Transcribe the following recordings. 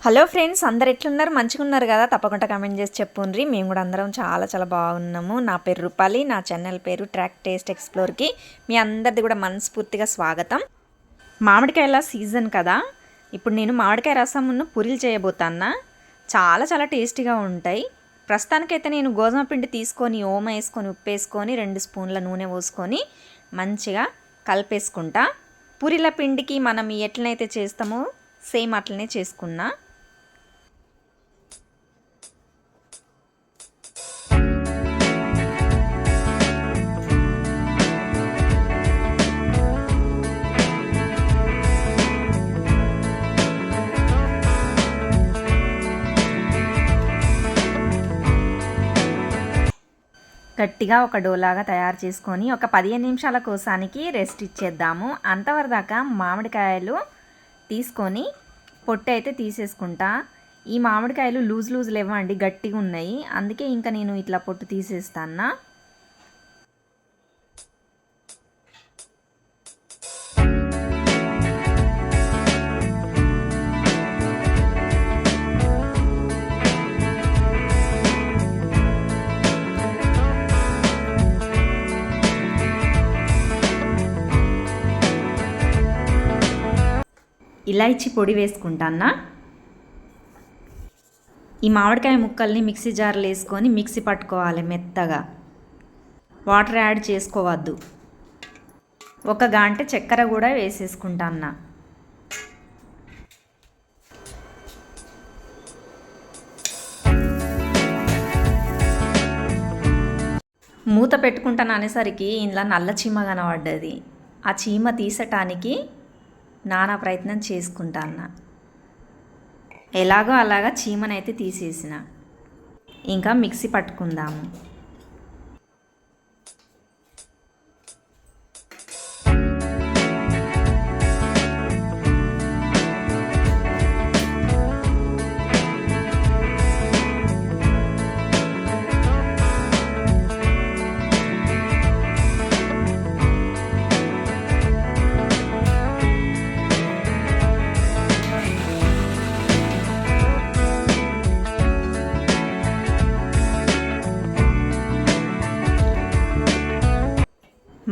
Hello friends, అందరు ఎట్లున్నారు? మంచిగా ఉన్నారు కదా? తప్పకుండా కామెంట్ చేసి చెప్పుండ్రి. మేము కూడా అందరం చాలా చాలా బాగున్నాము. నా పేరు రూపాలి, నా ఛానల్ పేరు ట్రాక్ టేస్ట్ ఎక్స్ప్లోర్కి మీ అందరిది కూడా మనస్ఫూర్తిగా స్వాగతం. మామిడికాయల సీజన్ కదా, ఇప్పుడు నేను మామిడికాయ రసమును పూరీలు చేయబోతాన్నా. చాలా చాలా టేస్టీగా ఉంటాయి. ప్రస్తుతానికైతే నేను గోధుమ పిండి తీసుకొని ఓమ వేసుకొని ఉప్పు వేసుకొని 2 స్పూన్ల నూనె పోసుకొని మంచిగా కలిపేసుకుంటా. పూరీల పిండికి మనం ఎట్లనైతే చేస్తామో సేమ్ అట్లనే చేసుకున్నా. గట్టిగా ఒక డోలాగా తయారు చేసుకొని ఒక 15 నిమిషాల కోసానికి రెస్ట్ ఇచ్చేద్దాము. అంతవరదాకా మామిడికాయలు తీసుకొని పొట్టు అయితే తీసేసుకుంటా. ఈ మామిడికాయలు లూజ్ లేవండి, గట్టిగా ఉన్నాయి. అందుకే ఇంకా నేను ఇట్లా పొట్టు తీసేస్తాను. ఇలాచి పొడి వేసుకుంటానా. ఈ మామిడికాయ ముక్కల్ని మిక్సీ జార్లో వేసుకొని మిక్సీ పట్టుకోవాలి మెత్తగా. వాటర్ యాడ్ చేసుకోవద్దు. ఒక గంట చక్కెర కూడా వేసేసుకుంటానా. మూత పెట్టుకుంటాను అనేసరికి ఇందులో నల్ల చీమ కనబడ్డది. ఆ చీమ తీసటానికి నానా ప్రయత్నం చేసుకుంటాను. ఎలాగో అలాగా చీమనైతే తీసేసిన. ఇంకా మిక్సీ పట్టుకుందాము.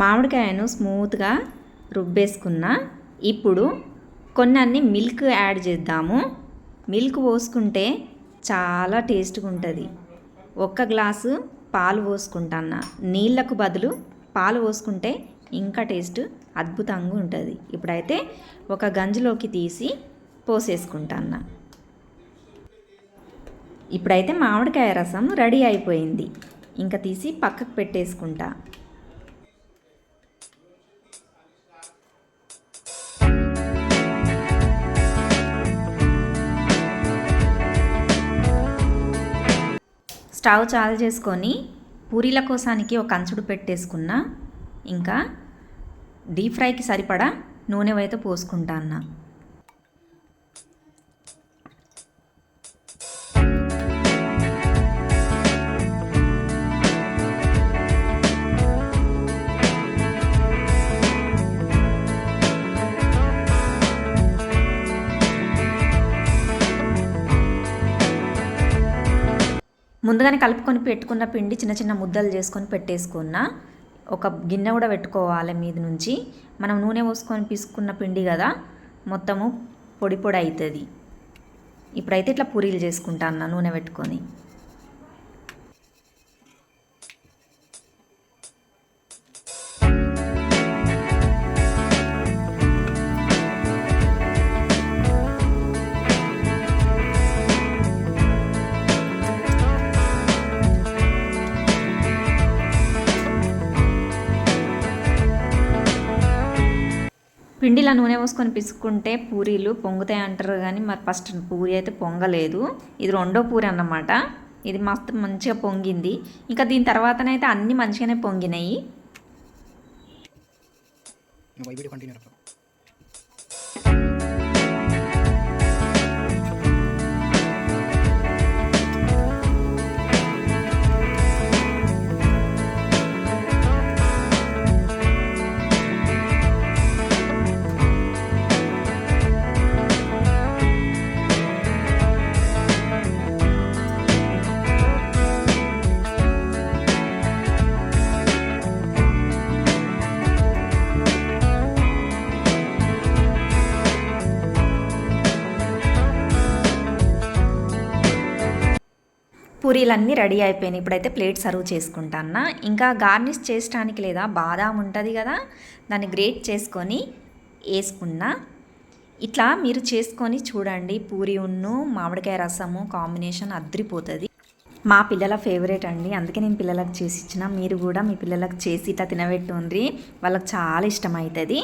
మామిడికాయను స్మూత్గా రుబ్బేసుకున్నా. ఇప్పుడు కొన్ని మిల్క్ యాడ్ చేద్దాము. మిల్క్ పోసుకుంటే చాలా టేస్ట్గా ఉంటుంది. 1 గ్లాసు పాలు పోసుకుంటాను. నీళ్ళకు బదులు పాలు పోసుకుంటే ఇంకా టేస్ట్ అద్భుతంగా ఉంటుంది. ఇప్పుడైతే ఒక గంజిలోకి తీసి పోసేసుకుంటాను. ఇప్పుడైతే మామిడికాయ రసం రెడీ అయిపోయింది. ఇంకా తీసి పక్కకు పెట్టేసుకుంటా. స్టవ్ చాలు చేసుకొని పూరీల కోసానికి ఒక అంచుడు పెట్టేసుకున్నా. ఇంకా డీప్ ఫ్రైకి సరిపడా నూనె అయితే పోసుకుంటాను. ముందుగానే కలుపుకొని పెట్టుకున్న పిండి చిన్న చిన్న ముద్దలు చేసుకొని పెట్టేసుకున్నా. ఒక గిన్నె కూడా పెట్టుకోవాలి మీద నుంచి. మనం నూనె పోసుకొని పిసుకున్న పిండి కదా, మొత్తము పొడి పొడి అవుతుంది. ఇప్పుడైతే ఇట్లా పూరీలు చేసుకుంటాను నూనె పెట్టుకొని. పిండిలో నూనె పోసుకొని పిసుకుంటే పూరీలు పొంగుతాయి అంటారు, కానీ మరి ఫస్ట్ పూరి అయితే పొంగలేదు. ఇది 2వ పూరి అన్నమాట. ఇది మస్తు మంచిగా పొంగింది. ఇంకా దీని తర్వాతనైతే అన్నీ మంచిగానే పొంగినాయి. పూరీలన్నీ రెడీ అయిపోయినాయి. ఇప్పుడైతే ప్లేట్ సర్వ్ చేసుకుంటాను. ఇంకా గార్నిష్ చేయడానికి లేదా బాదాం ఉంటుంది కదా, దాన్ని గ్రేట్ చేసుకొని వేసుకున్నా. ఇట్లా మీరు చేసుకొని చూడండి. పూరి ఉన్ను మామిడికాయ రసము కాంబినేషన్ అద్రిపోతుంది. మా పిల్లల ఫేవరెట్ అండి, అందుకే నేను పిల్లలకు చేసి ఇచ్చిన. మీరు కూడా మీ పిల్లలకు చేసి ఇట్లా తినబెట్టుండ్రి, వాళ్ళకి చాలా ఇష్టమవుతుంది.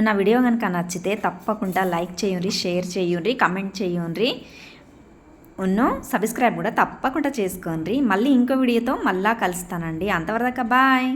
నా వీడియో కనుక నచ్చితే తప్పకుండా లైక్ చేయండి, షేర్ చేయండి, కమెంట్ చేయండి, సబ్స్క్రైబ్ కూడా తప్పకుండా చేసుకోండి. మళ్ళీ ఇంకో వీడియోతో మళ్ళీ కలుస్తానండి. అంతవరకు బాయ్.